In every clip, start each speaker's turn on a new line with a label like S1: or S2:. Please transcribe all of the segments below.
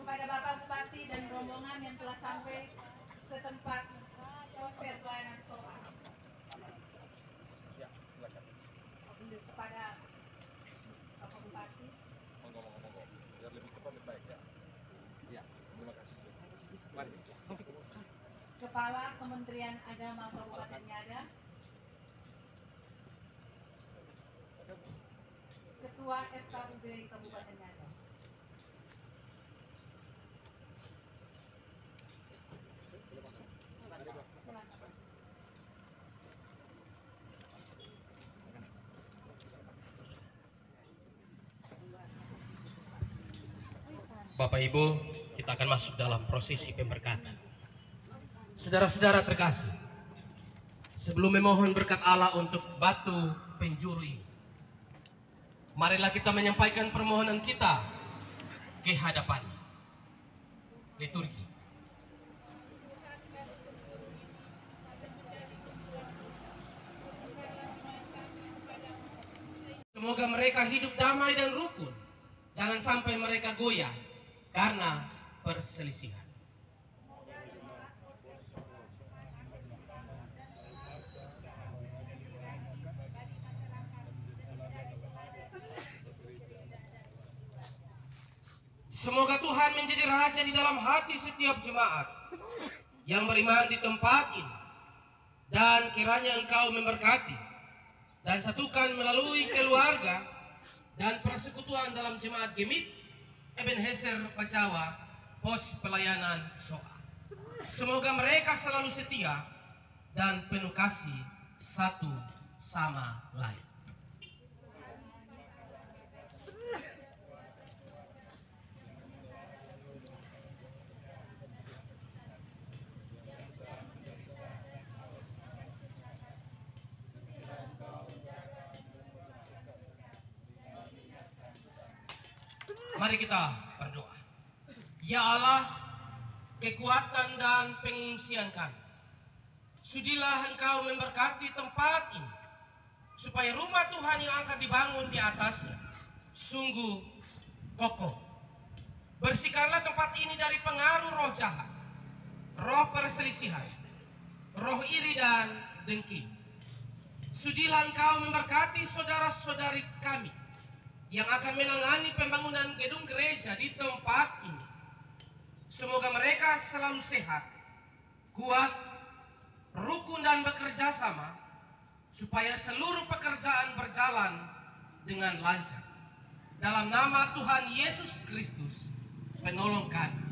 S1: kepada Bapak Bupati dan rombongan yang telah sampai ke tempat poster pelayanan SOA.
S2: Ya, silakan.
S1: Kepada Bapak Bupati.
S2: Monggo. Biar lebih cepat lebih baik ya. Ya, terima kasih. Mari.
S1: Kepala Kementerian Agama Kabupaten Ngada. Ketua FKUB Kabupaten Ngada.
S3: Bapak Ibu, kita akan masuk dalam prosesi pemberkatan. Saudara-saudara terkasih, sebelum memohon berkat Allah untuk batu penjuru ini, marilah kita menyampaikan permohonan kita ke hadapannya. Liturgi. Semoga mereka hidup damai dan rukun. Jangan sampai mereka goyah karena perselisihan. Semoga Tuhan menjadi raja di dalam hati setiap jemaat yang beriman di tempat ini, dan kiranya Engkau memberkati dan satukan melalui keluarga dan persekutuan dalam jemaat Gemit Ebenezer Bajawa pos pelayanan SOA. Semoga mereka selalu setia dan penuh kasih satu sama lain. Mari kita berdoa. Ya Allah, kekuatan dan pengungsian kami, sudilah Engkau memberkati tempat ini, supaya rumah Tuhan yang akan dibangun di atasnya sungguh kokoh. Bersihkanlah tempat ini dari pengaruh roh jahat, roh perselisihan, roh iri dan dengki. Sudilah Engkau memberkati saudara-saudari kami yang akan menangani pembangunan gedung gereja di tempat ini. Semoga mereka selalu sehat, kuat, rukun dan bekerja sama, supaya seluruh pekerjaan berjalan dengan lancar. Dalam nama Tuhan Yesus Kristus, penolong kami.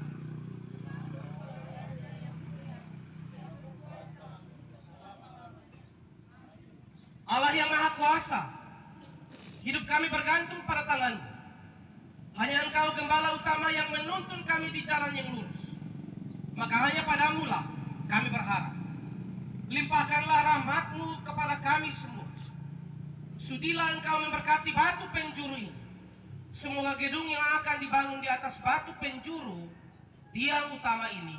S3: Allah yang Maha Kuasa, hidup kami bergantung pada tangan-Mu. Hanya Engkau gembala utama yang menuntun kami di jalan yang lurus. Maka hanya padamu lah kami berharap. Limpahkanlah rahmat-Mu kepada kami semua. Sudilah Engkau memberkati batu penjuru ini. Semoga gedung yang akan dibangun di atas batu penjuru tiang utama ini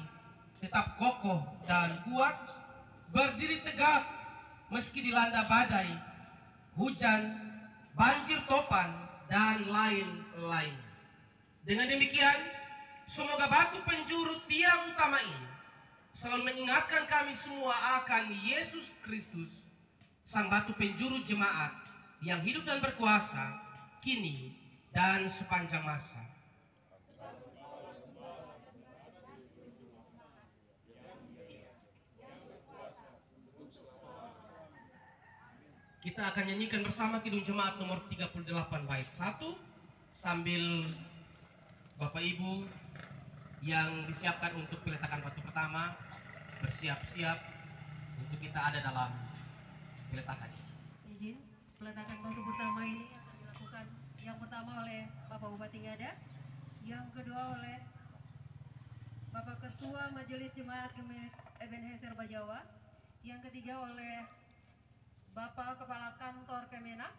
S3: tetap kokoh dan kuat, berdiri tegak meski dilanda badai, hujan, banjir topan, dan lain-lain. Dengan demikian, semoga batu penjuru tiang utama ini selalu mengingatkan kami semua akan Yesus Kristus, sang batu penjuru jemaat yang hidup dan berkuasa kini dan sepanjang masa. Kita akan nyanyikan bersama Kidung Jemaat nomor 38 bait 1 sambil Bapak Ibu yang disiapkan untuk peletakan batu pertama bersiap-siap untuk kita ada dalam peletakan.
S4: Izin, peletakan batu pertama ini akan dilakukan yang pertama oleh Bapak Bupati Ngada, yang kedua oleh Bapak Ketua Majelis Jemaat Gemit Ebenezer Bajawa, yang ketiga oleh Bapak Kepala Kantor Kemenak,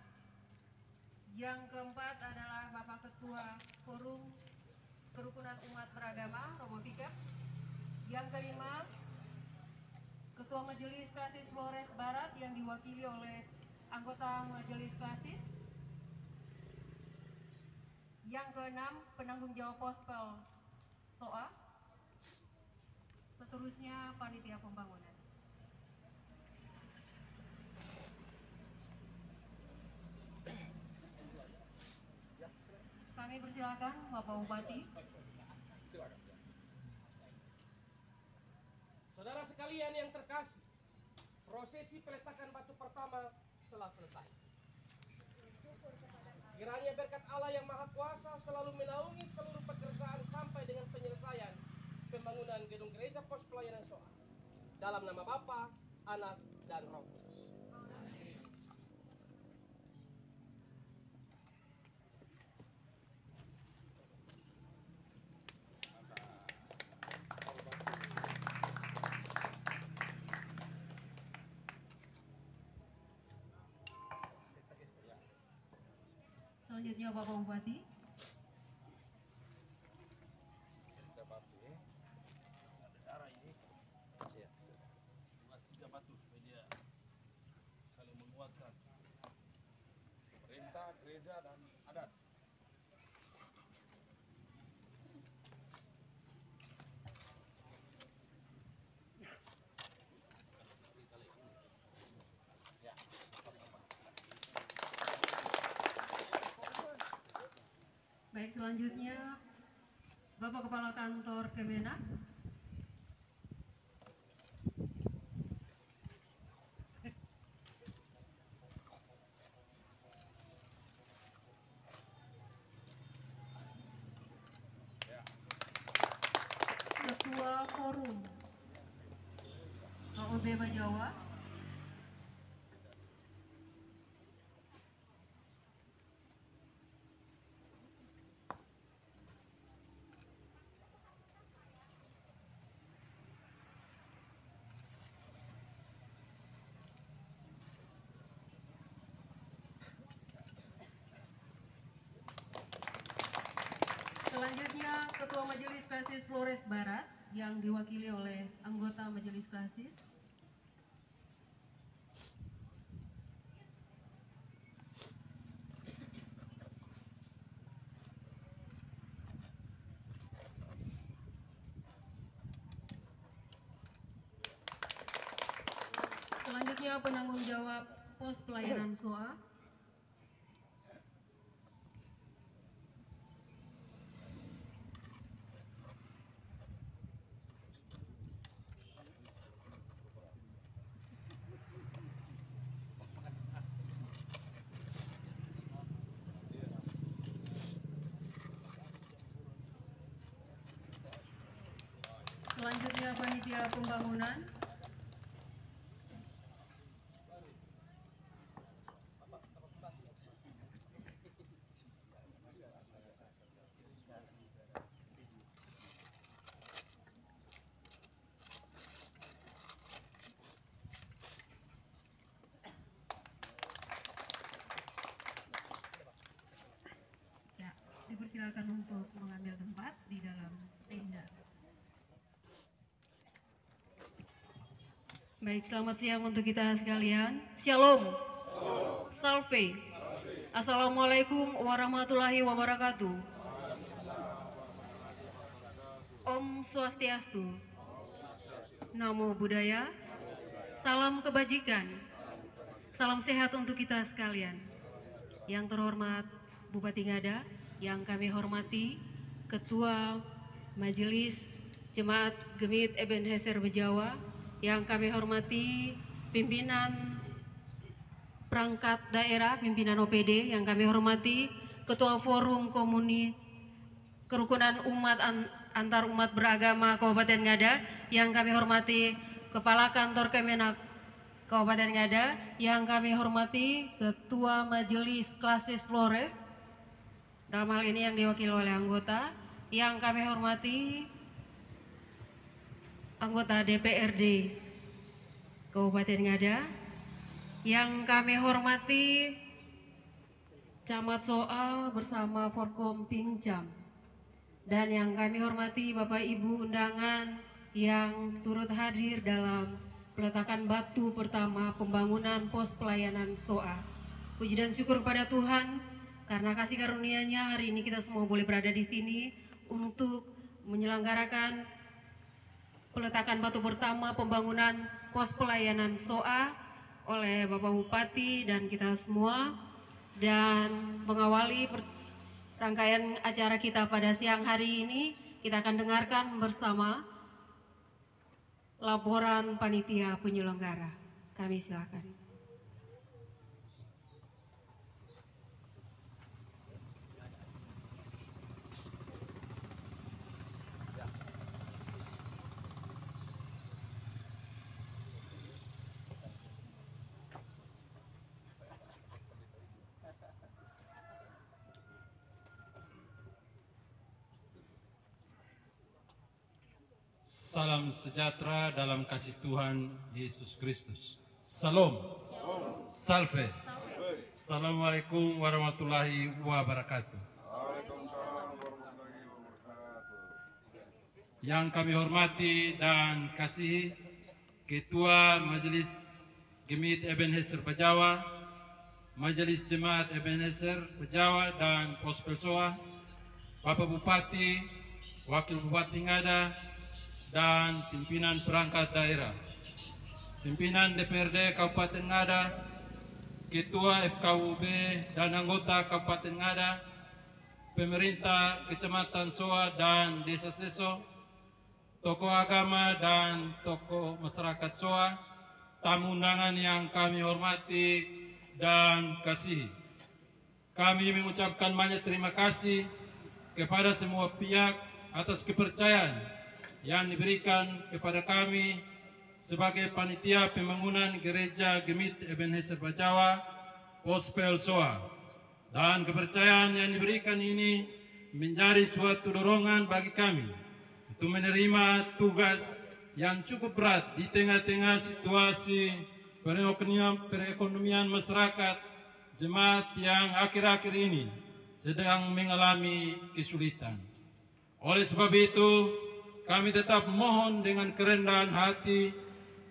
S4: yang keempat adalah Bapak Ketua Forum Kerukunan Umat Beragama Romo Pika, yang kelima Ketua Majelis Klasis Flores Barat yang diwakili oleh anggota Majelis Klasis, yang keenam penanggung jawab pospel SOA. Seterusnya panitia pembangunan. Kami persilakan Bapak Bupati.
S2: Silakan.
S3: Saudara sekalian yang terkasih, prosesi peletakan batu pertama telah selesai. Kiranya berkat Allah yang Maha Kuasa selalu menaungi seluruh pekerjaan sampai dengan penyelesaian pembangunan gedung gereja pos pelayanan SOA. Dalam nama Bapa, Anak, dan Roh Kudus.
S4: Selanjutnya Bapak Bupati.
S2: Kita batu ya. Ada darah ini. Iya. Buat 3 batu supaya dia saling menguatkan. Pemerintah, gereja, dan adat. Ya.
S4: Baik, selanjutnya Bapak Kepala Kantor Kemenak. Ketua Forum KOB Bajawa. Selanjutnya Ketua Majelis Klasis Flores Barat yang diwakili oleh anggota Majelis Klasis. Selanjutnya penanggung jawab pos pelayanan SOA. Selanjutnya panitia pembangunan. Ya, dipersilakan untuk mengambil tempat di dalam tenda. Baik, selamat siang untuk kita sekalian. Shalom. Salve. Assalamualaikum warahmatullahi wabarakatuh. Om Swastiastu. Namo Buddhaya. Salam kebajikan. Salam sehat untuk kita sekalian. Yang terhormat Bupati Ngada, yang kami hormati Ketua Majelis Jemaat Gemit Ebenezer Bejawa, yang kami hormati pimpinan perangkat daerah, pimpinan OPD, yang kami hormati Ketua Forum Komuni Kerukunan Umat Antar Umat Beragama Kabupaten Ngada, yang kami hormati Kepala Kantor Kemenak Kabupaten Ngada, yang kami hormati Ketua Majelis Klasis Flores, dalam hal ini yang diwakili oleh anggota, yang kami hormati anggota DPRD Kabupaten Ngada, yang kami hormati Camat SOA bersama Forkom Pincam, dan yang kami hormati Bapak Ibu undangan yang turut hadir dalam peletakan batu pertama pembangunan pos pelayanan SOA. Puji dan syukur pada Tuhan karena kasih karunia-Nya hari ini kita semua boleh berada di sini untuk menyelenggarakan peletakan batu pertama pembangunan pos pelayanan SOA oleh Bapak Bupati dan kita semua, dan mengawali rangkaian acara kita pada siang hari ini, kita akan dengarkan bersama laporan panitia penyelenggara. Kami silakan.
S2: Salam sejahtera dalam kasih Tuhan Yesus Kristus. Salam. Salve. Assalamualaikum warahmatullahi wabarakatuh. Yang kami hormati dan kasihi Ketua Majelis Gemit Ebenezer Bajawa, Majelis Jemaat Ebenezer Bajawa dan Pospel SOA, Bapak Bupati, Wakil Bupati Ngada, dan pimpinan perangkat daerah, pimpinan DPRD Kabupaten Ngada, Ketua FKUB dan anggota Kabupaten Ngada, pemerintah Kecamatan SOA dan Desa Seso, tokoh agama dan tokoh masyarakat SOA, tamu undangan yang kami hormati dan kasihi. Kami mengucapkan banyak terima kasih kepada semua pihak atas kepercayaan yang diberikan kepada kami sebagai panitia pembangunan Gereja Gemit Ebenezer Bajawa, Pospel SOA. Dan kepercayaan yang diberikan ini menjadi suatu dorongan bagi kami untuk menerima tugas yang cukup berat di tengah-tengah situasi perekonomian masyarakat jemaat yang akhir-akhir ini sedang mengalami kesulitan. Oleh sebab itu, kami tetap mohon dengan kerendahan hati,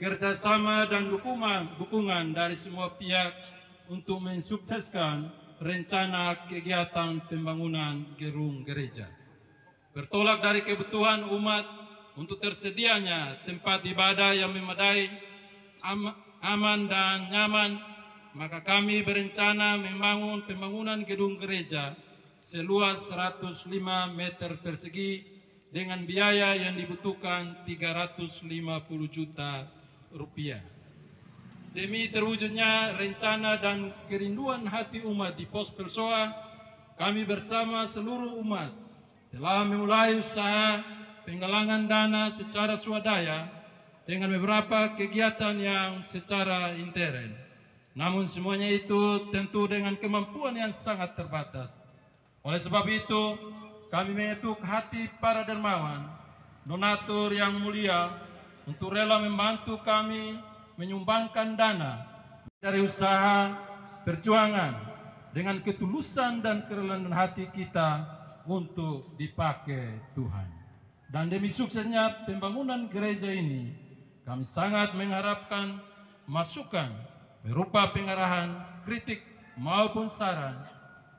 S2: kerjasama dan dukungan dari semua pihak untuk mensukseskan rencana kegiatan pembangunan gedung gereja. Bertolak dari kebutuhan umat untuk tersedianya tempat ibadah yang memadai, aman dan nyaman, maka kami berencana membangun pembangunan gedung gereja seluas 105 meter persegi dengan biaya yang dibutuhkan 350 juta rupiah. Demi terwujudnya rencana dan kerinduan hati umat di Pospel SOA, kami bersama seluruh umat telah memulai usaha penggalangan dana secara swadaya dengan beberapa kegiatan yang secara intern. Namun semuanya itu tentu dengan kemampuan yang sangat terbatas. Oleh sebab itu, kami mengetuk hati para dermawan, donatur yang mulia untuk rela membantu kami menyumbangkan dana dari usaha perjuangan dengan ketulusan dan kerelaan hati kita untuk dipakai Tuhan. Dan demi suksesnya pembangunan gereja ini, kami sangat mengharapkan masukan berupa pengarahan, kritik maupun saran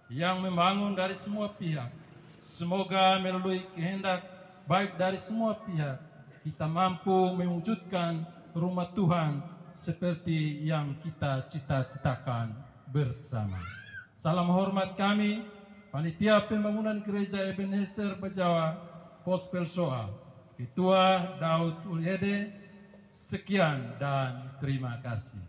S2: yang membangun dari semua pihak. Semoga melalui kehendak baik dari semua pihak, kita mampu mewujudkan rumah Tuhan seperti yang kita cita-citakan bersama. Salam hormat kami, Panitia Pembangunan Gereja Ebenezer Bajawa, Pospel SOA, Ketua Daud Ulyede. Sekian dan terima kasih.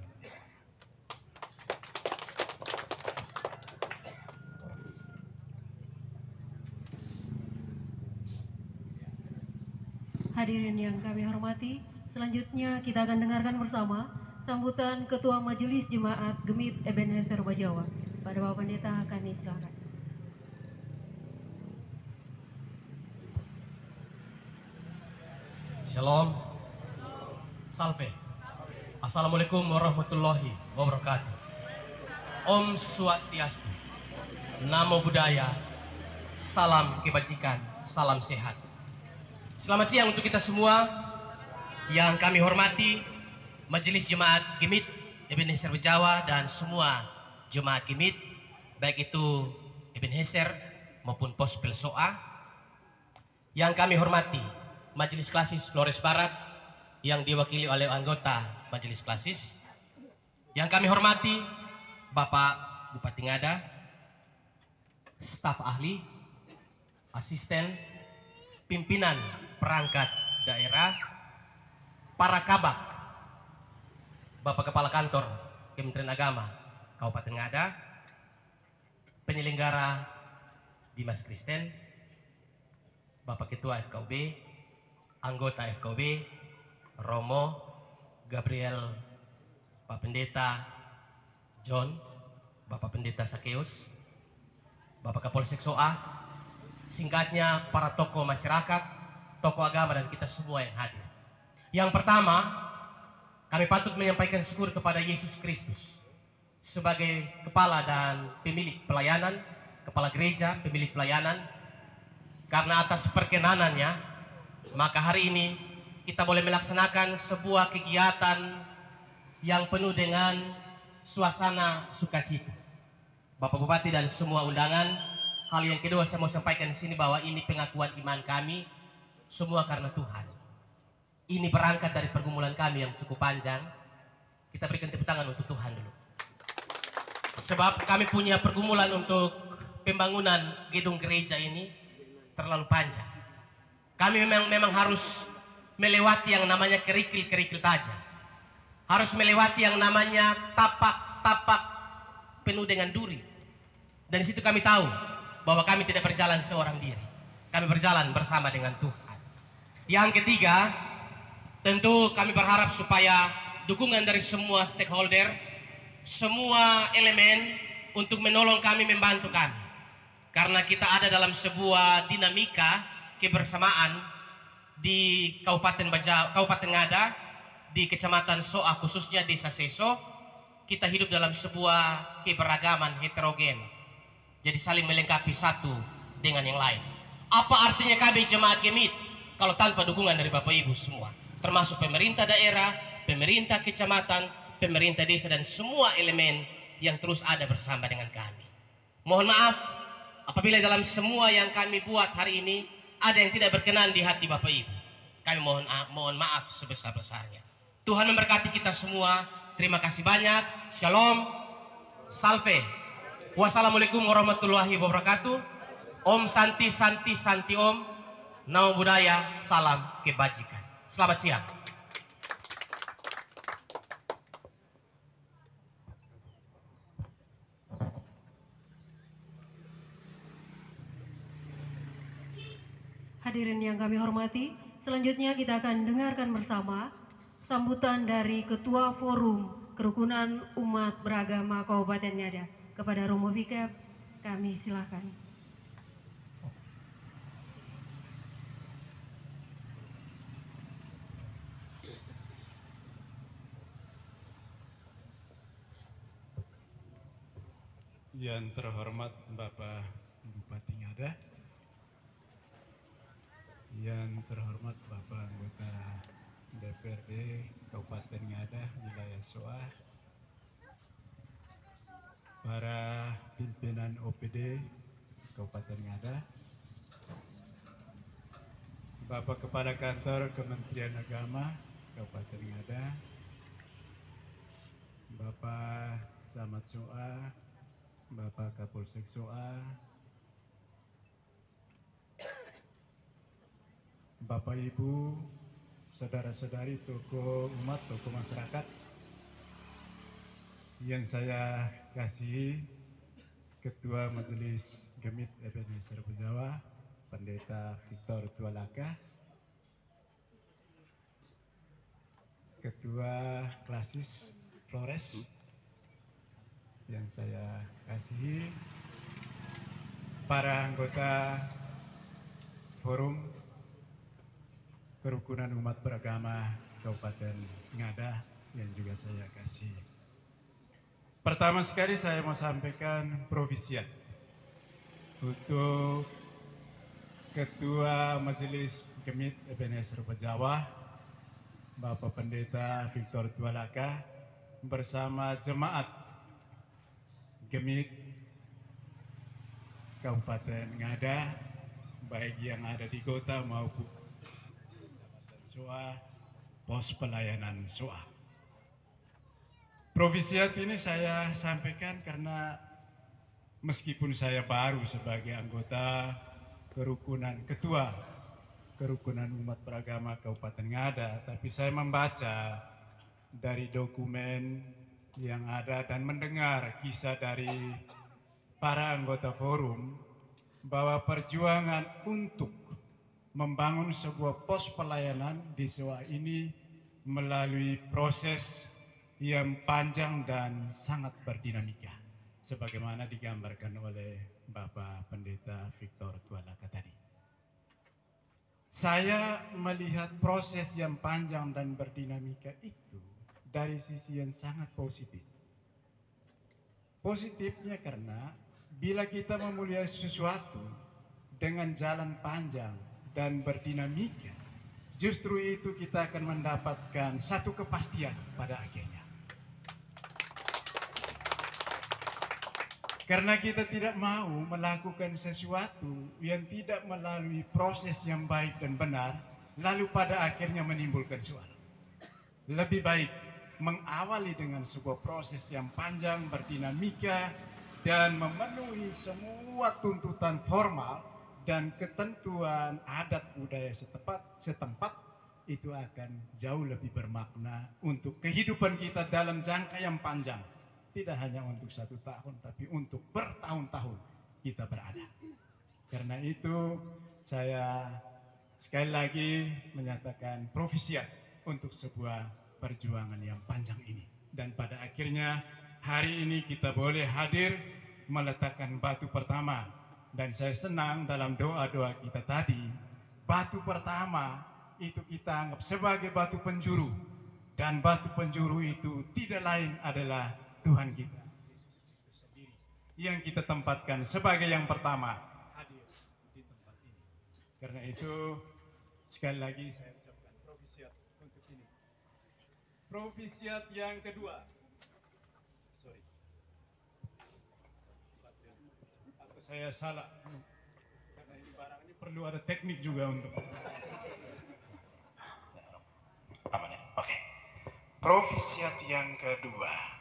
S4: Hadirin yang kami hormati, selanjutnya kita akan dengarkan bersama sambutan Ketua Majelis Jemaat Gemit Ebenezer Bajawa. Pada Bapak Pendeta kami silakan.
S5: Shalom. Salve. Assalamualaikum warahmatullahi wabarakatuh. Om Swastiastu. Namo Buddhaya. Salam kebajikan, salam sehat. Selamat siang untuk kita semua yang kami hormati Majelis Jemaat Gemit Ebenezer Bajawa dan semua Jemaat Gemit, baik itu Ebenezer maupun Pospel SOA. Yang kami hormati Majelis Klasis Flores Barat yang diwakili oleh anggota Majelis Klasis. Yang kami hormati Bapak Bupati Ngada, staf ahli, asisten, pimpinan perangkat daerah, para kabak, Bapak Kepala Kantor Kementerian Agama Kabupaten Ngada, penyelenggara Dimas Kristen, Bapak Ketua FKUB, anggota FKUB, Romo, Gabriel, Pak Pendeta John, Bapak Pendeta Sakeus, Bapak Kapolsek Soa, singkatnya para tokoh masyarakat, tokoh agama dan kita semua yang hadir. Yang pertama, kami patut menyampaikan syukur kepada Yesus Kristus sebagai kepala dan pemilik pelayanan, kepala gereja, pemilik pelayanan. Karena atas perkenanannya, maka hari ini kita boleh melaksanakan sebuah kegiatan yang penuh dengan suasana sukacita. Bapak Bupati dan semua undangan, hal yang kedua saya mau sampaikan di sini bahwa ini pengakuan iman kami semua karena Tuhan. Ini berangkat dari pergumulan kami yang cukup panjang. Kita berikan tepuk tangan untuk Tuhan dulu. Sebab kami punya pergumulan untuk pembangunan gedung gereja ini terlalu panjang. Kami memang harus melewati yang namanya kerikil-kerikil tajam. Harus melewati yang namanya tapak-tapak penuh dengan duri. Dan di situ kami tahu bahwa kami tidak berjalan seorang diri. Kami berjalan bersama dengan Tuhan. Yang ketiga, tentu kami berharap supaya dukungan dari semua stakeholder, semua elemen untuk menolong kami, membantu kami. Karena kita ada dalam sebuah dinamika kebersamaan di Kabupaten Ngada, di Kecamatan Soa, khususnya Desa Seso. Kita hidup dalam sebuah keberagaman heterogen. Jadi saling melengkapi satu dengan yang lain. Apa artinya kami jemaat Gemit kalau tanpa dukungan dari Bapak Ibu semua, termasuk pemerintah daerah, pemerintah kecamatan, pemerintah desa, dan semua elemen yang terus ada bersama dengan kami. Mohon maaf apabila dalam semua yang kami buat hari ini ada yang tidak berkenan di hati Bapak Ibu. Kami mohon maaf sebesar-besarnya. Tuhan memberkati kita semua. Terima kasih banyak. Shalom. Salve. Wassalamualaikum warahmatullahi wabarakatuh. Om Santi Santi Santi Om. Namo Buddhaya. Salam kebajikan. Selamat siang.
S4: Hadirin yang kami hormati, selanjutnya kita akan dengarkan bersama sambutan dari Ketua Forum Kerukunan Umat Beragama Kabupaten Ngada. Kepada Romo Vikep, kami silakan.
S2: Yang terhormat Bapak Bupati Ngada, yang terhormat Bapak anggota DPRD Kabupaten Ngada wilayah Soa, para pimpinan OPD Kabupaten Ngada, Bapak Kepala Kantor Kementerian Agama Kabupaten Ngada, Bapak Camat Soa, Bapak Kapolsek Soa, Bapak Ibu, saudara-saudari, tokoh umat, tokoh masyarakat yang saya kasihi, Ketua Majelis Gemit Ebenezer Bejawa, Pendeta Victor Tualaka, Ketua Klasis Flores yang saya kasihi, para anggota Forum Kerukunan Umat Beragama Kabupaten Ngada yang juga saya kasihi. Pertama sekali saya mau sampaikan provisiat untuk Ketua Majelis Gemit Ebenezer Bejawa, Bapak Pendeta Victor Tualaka bersama jemaat Gemit Kabupaten Ngada
S6: baik yang ada di kota maupun SOA, pos pelayanan SOA. Provisiat ini saya sampaikan karena meskipun saya baru sebagai anggota ketua kerukunan umat beragama Kabupaten Ngada, tapi saya membaca dari dokumen yang ada dan mendengar kisah dari para anggota forum bahwa perjuangan untuk membangun sebuah pos pelayanan di SOA ini melalui proses yang panjang dan sangat berdinamika, sebagaimana digambarkan oleh Bapak Pendeta Victor Tualaka tadi. Saya melihat proses yang panjang dan berdinamika itu dari sisi yang sangat positif. Positifnya karena bila kita memulai sesuatu dengan jalan panjang dan berdinamika, justru itu kita akan mendapatkan satu kepastian pada akhirnya. Karena kita tidak mau melakukan sesuatu yang tidak melalui proses yang baik dan benar, lalu pada akhirnya menimbulkan soal. Lebih baik mengawali dengan sebuah proses yang panjang, berdinamika, dan memenuhi semua tuntutan formal dan ketentuan adat budaya setempat, itu akan jauh lebih bermakna untuk kehidupan kita dalam jangka yang panjang. Tidak hanya untuk 1 tahun, tapi untuk bertahun-tahun kita berada. Karena itu saya sekali lagi menyatakan provisiat untuk sebuah perjuangan yang panjang ini. Dan pada akhirnya hari ini kita boleh hadir meletakkan batu pertama. Dan saya senang dalam doa-doa kita tadi, batu pertama itu kita anggap sebagai batu penjuru. Dan batu penjuru itu tidak lain adalah Tuhan kita, Yesus Kristus sendiri, yang kita tempatkan sebagai yang pertama hadir di tempat ini. Karena itu sekali lagi saya ucapkan provisiat untuk ini. Provisiat yang kedua, atau saya salah, karena ini barang ini perlu ada teknik juga untuk. Oke. Provisiat yang kedua.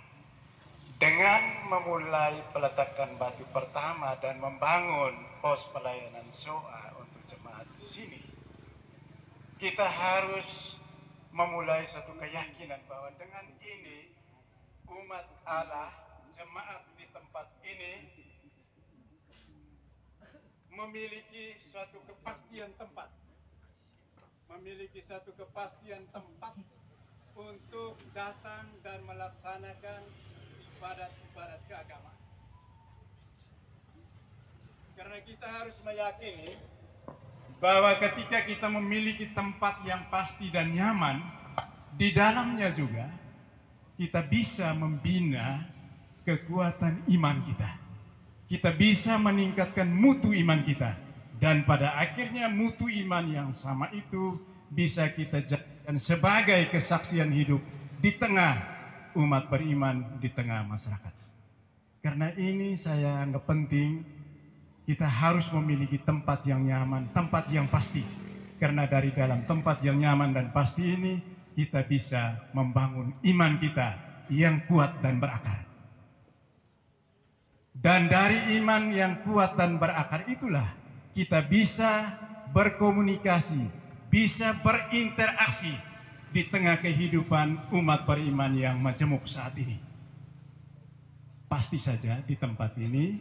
S6: Dengan memulai peletakan batu pertama dan membangun pos pelayanan SOA untuk jemaat di sini, kita harus memulai satu keyakinan bahwa dengan ini umat Allah, jemaat di tempat ini memiliki suatu kepastian tempat, untuk datang dan melaksanakan ibadat keagamaan. Karena kita harus meyakini bahwa ketika kita memiliki tempat yang pasti dan nyaman, di dalamnya juga kita bisa membina kekuatan iman kita. Kita bisa meningkatkan mutu iman kita. Dan pada akhirnya mutu iman yang sama itu bisa kita jadikan sebagai kesaksian hidup di tengah umat beriman, di tengah masyarakat. Karena ini saya anggap penting, kita harus memiliki tempat yang nyaman, tempat yang pasti. Karena dari dalam tempat yang nyaman dan pasti ini, kita bisa membangun iman kita yang kuat dan berakar. Dan dari iman yang kuat dan berakar itulah kita bisa berkomunikasi, bisa berinteraksi di tengah kehidupan umat beriman yang majemuk saat ini. Pasti saja di tempat ini,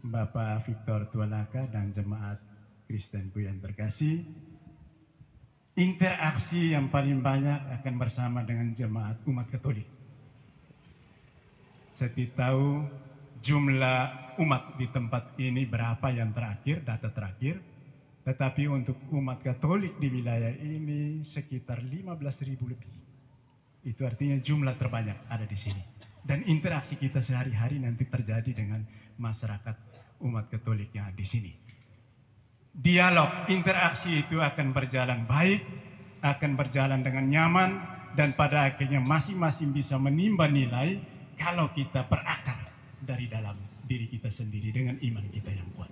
S6: Bapak Victor Tualaka dan jemaat Kristen Bu yang terkasih, interaksi yang paling banyak akan bersama dengan jemaat umat Katolik. Saya tidak tahu jumlah umat di tempat ini berapa yang terakhir, data terakhir. Tetapi untuk umat Katolik di wilayah ini sekitar 15.000 lebih. Itu artinya jumlah terbanyak ada di sini. Dan interaksi kita sehari-hari nanti terjadi dengan masyarakat umat Katolik yang ada di sini. Dialog, interaksi itu akan berjalan baik, akan berjalan dengan nyaman, dan pada akhirnya masing-masing bisa menimba nilai kalau kita berakar dari dalam diri kita sendiri dengan iman kita yang kuat.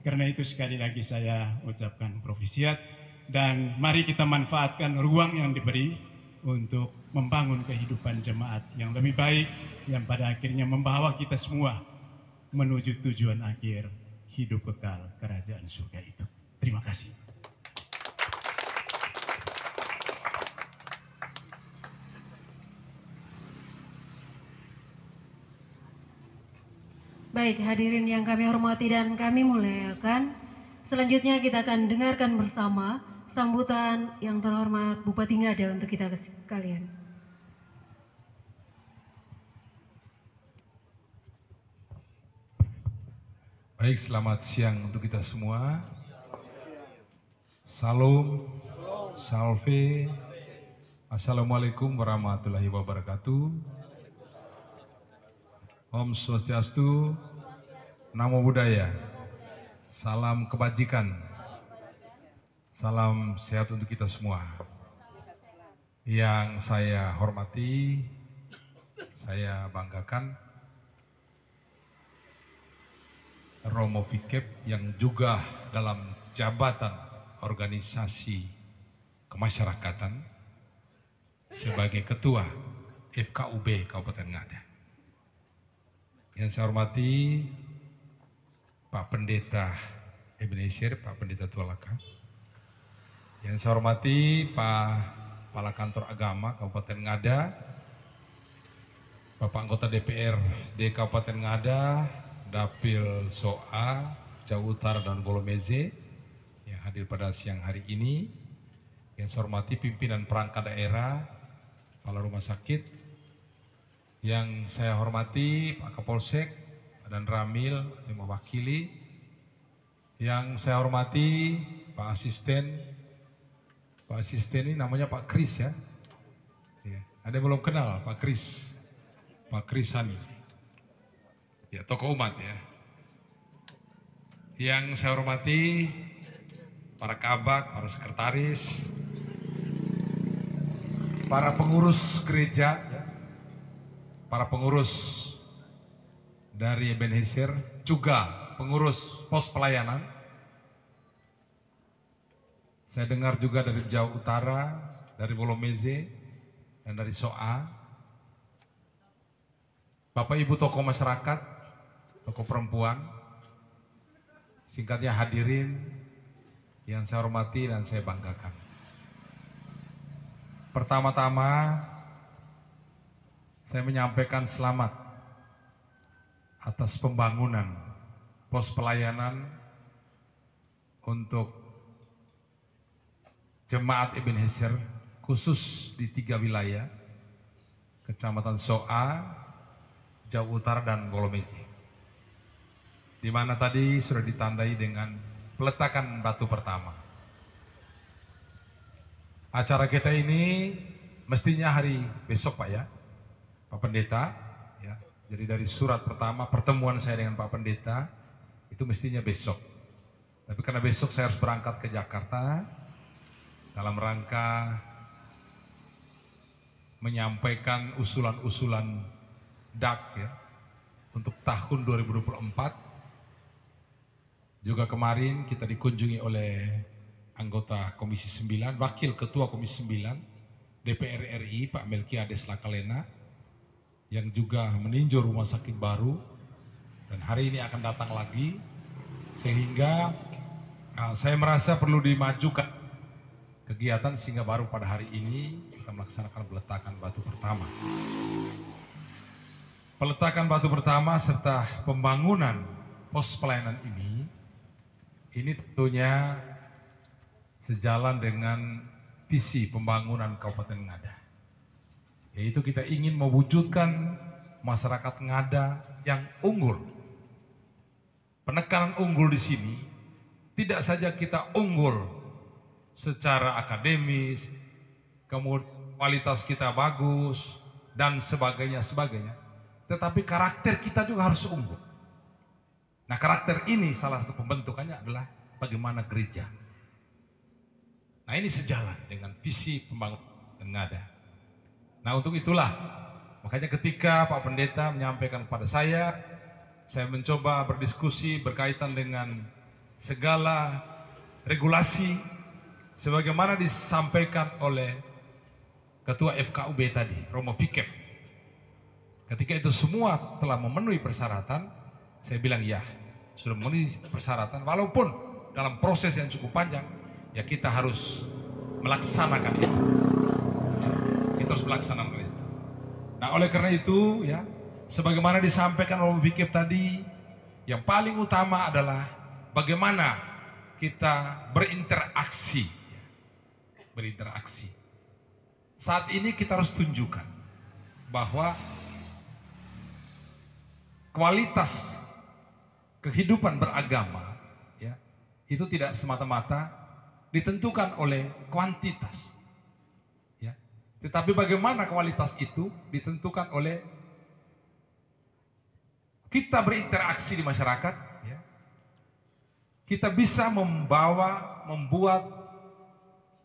S6: Karena itu sekali lagi saya ucapkan profisiat dan mari kita manfaatkan ruang yang diberi untuk membangun kehidupan jemaat yang lebih baik yang pada akhirnya membawa kita semua menuju tujuan akhir hidup kekal kerajaan surga itu. Terima kasih.
S4: Baik, hadirin yang kami hormati dan kami muliakan. Selanjutnya kita akan dengarkan bersama sambutan yang terhormat Bupati Ngada untuk kita sekalian.
S7: Baik, selamat siang untuk kita semua. Salam, salve, assalamualaikum warahmatullahi wabarakatuh. Om Swastiastu, Namo Buddhaya, salam kebajikan, salam sehat untuk kita semua. Yang saya hormati, saya banggakan Romo Fikep yang juga dalam jabatan organisasi kemasyarakatan sebagai ketua FKUB Kabupaten Ngada. Yang saya hormati Pak Pendeta Ebenezer, Pak Pendeta Tualaka. Yang saya hormati Pak Kepala Kantor Agama Kabupaten Ngada, Bapak Anggota DPRD Kabupaten Ngada, Dapil Soa, Jawa Utara dan Bolomeze yang hadir pada siang hari ini. Yang saya hormati pimpinan perangkat daerah, kepala rumah sakit. Yang saya hormati Pak Kapolsek dan Ramil yang mewakili. Yang saya hormati Pak Asisten. Pak Asisten ini namanya Pak Kris ya. Ada yang belum kenal Pak Kris. Pak Kris Hani. Ya, tokoh umat ya. Yang saya hormati para kabak, para sekretaris, para pengurus gereja, para pengurus dari Ebenezer, juga pengurus pos pelayanan. Saya dengar juga dari Jawa Utara, dari Bolomeze, dan dari Soa. Bapak Ibu tokoh masyarakat, tokoh perempuan, singkatnya hadirin yang saya hormati dan saya banggakan. Pertama-tama, saya menyampaikan selamat atas pembangunan pos pelayanan untuk jemaat Ebenezer khusus di 3 wilayah, Kecamatan Soa, Jawa Utara dan Bolomeze. Di mana tadi sudah ditandai dengan peletakan batu pertama. Acara kita ini mestinya hari besok Pak ya, Pak Pendeta, ya. Jadi dari surat pertama pertemuan saya dengan Pak Pendeta itu mestinya besok. Tapi karena besok saya harus berangkat ke Jakarta dalam rangka menyampaikan usulan-usulan DAK ya untuk tahun 2024. Juga kemarin kita dikunjungi oleh anggota Komisi 9, Wakil Ketua Komisi 9 DPR RI Pak Melkiades Lakalena, yang juga meninjau rumah sakit baru dan hari ini akan datang lagi, sehingga saya merasa perlu dimajukan kegiatan sehingga baru pada hari ini kita melaksanakan peletakan batu pertama. Peletakan batu pertama serta pembangunan pos pelayanan ini tentunya sejalan dengan visi pembangunan Kabupaten Ngada. Yaitu kita ingin mewujudkan masyarakat Ngada yang unggul. Penekanan unggul di sini tidak saja kita unggul secara akademis, kemudian kualitas kita bagus dan sebagainya, tetapi karakter kita juga harus unggul. Nah, karakter ini salah satu pembentukannya adalah bagaimana gereja. Nah, ini sejalan dengan visi pembangunan Ngada. Nah, untuk itulah makanya ketika Pak Pendeta menyampaikan kepada saya mencoba berdiskusi berkaitan dengan segala regulasi sebagaimana disampaikan oleh Ketua FKUB tadi, Romo Fikep. Ketika itu semua telah memenuhi persyaratan, saya bilang ya, sudah memenuhi persyaratan, walaupun dalam proses yang cukup panjang, ya kita harus melaksanakan itu. Ya, kita harus melaksanakan itu. Nah, oleh karena itu, ya, sebagaimana disampaikan Romo Fikep tadi, yang paling utama adalah bagaimana kita berinteraksi. Berinteraksi. Saat ini kita harus tunjukkan bahwa kualitas kehidupan beragama, ya, itu tidak semata-mata ditentukan oleh kuantitas, ya, tetapi bagaimana kualitas itu ditentukan oleh kita berinteraksi di masyarakat, ya. Kita bisa membuat,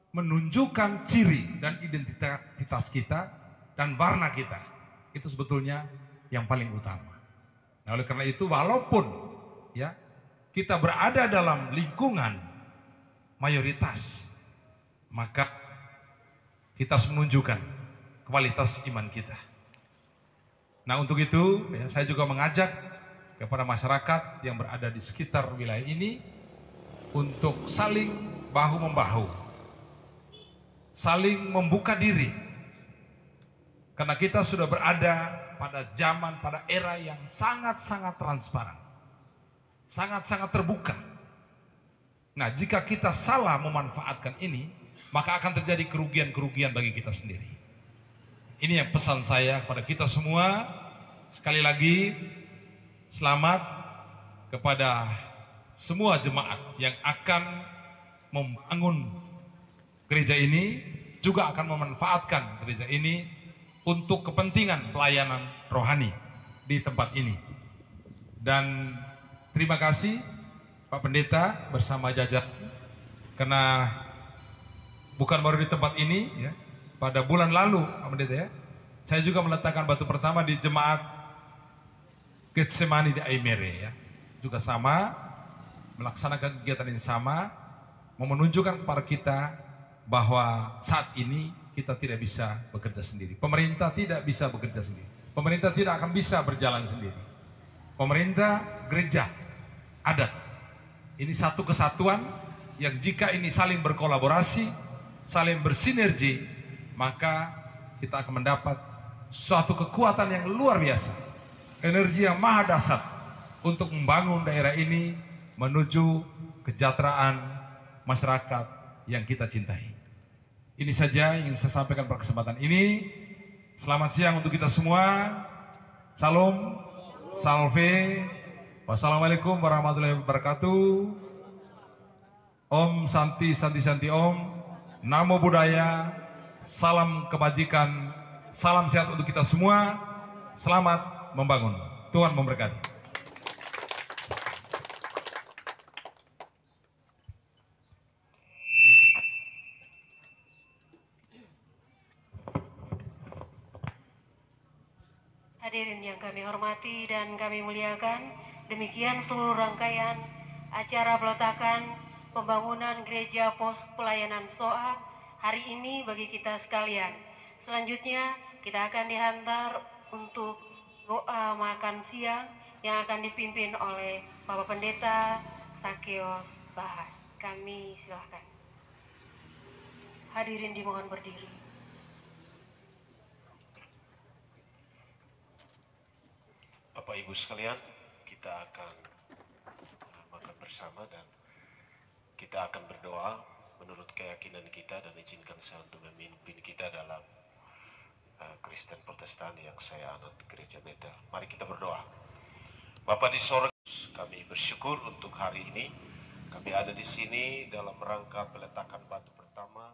S7: menunjukkan ciri dan identitas kita dan warna kita. Itu sebetulnya yang paling utama. Nah, oleh karena itu, walaupun ya kita berada dalam lingkungan mayoritas, maka kita harus menunjukkan kualitas iman kita. Nah, untuk itu ya, saya juga mengajak kepada masyarakat yang berada di sekitar wilayah ini untuk saling bahu-membahu, saling membuka diri, karena kita sudah berada pada zaman, pada era yang sangat-sangat transparan, sangat-sangat terbuka. Nah, jika kita salah memanfaatkan ini, maka akan terjadi kerugian-kerugian bagi kita sendiri. Ini yang pesan saya kepada kita semua. Sekali lagi, selamat kepada semua jemaat yang akan membangun gereja ini, juga akan memanfaatkan gereja ini untuk kepentingan pelayanan rohani di tempat ini. Dan terima kasih Pak Pendeta bersama jajar, karena bukan baru di tempat ini ya, pada bulan lalu Pak Pendeta ya, saya juga meletakkan batu pertama di jemaat Getsemani di Aimere ya, juga sama melaksanakan kegiatan yang sama, menunjukkan kepada kita bahwa saat ini kita tidak bisa bekerja sendiri. Pemerintah tidak bisa bekerja sendiri. Pemerintah tidak akan bisa berjalan sendiri. Pemerintah, gereja, adat, ini satu kesatuan yang jika ini saling berkolaborasi, saling bersinergi, maka kita akan mendapat suatu kekuatan yang luar biasa, energi yang maha dahsyat untuk membangun daerah ini menuju kesejahteraan masyarakat yang kita cintai. Ini saja yang ingin saya sampaikan pada kesempatan ini. Selamat siang untuk kita semua. Salam, salve. Wassalamualaikum warahmatullahi wabarakatuh. Om Santi Santi Santi Om. Namo Buddhaya. Salam kebajikan. Salam sehat untuk kita semua. Selamat membangun. Tuhan memberkati.
S4: Hadirin yang kami hormati dan kami muliakan, demikian seluruh rangkaian acara peletakan pembangunan gereja pos pelayanan SOA hari ini bagi kita sekalian. Selanjutnya kita akan dihantar untuk doa makan siang yang akan dipimpin oleh Bapak Pendeta Sakeos Bahas. Kami silahkan. Hadirin dimohon berdiri.
S8: Bapak Ibu sekalian, kita akan makan bersama dan kita akan berdoa menurut keyakinan kita, dan izinkan saya untuk memimpin kita dalam Kristen Protestan yang saya anut Gereja Betel. Mari kita berdoa. Bapa di sorga, kami bersyukur untuk hari ini. Kami ada di sini dalam rangka peletakan batu pertama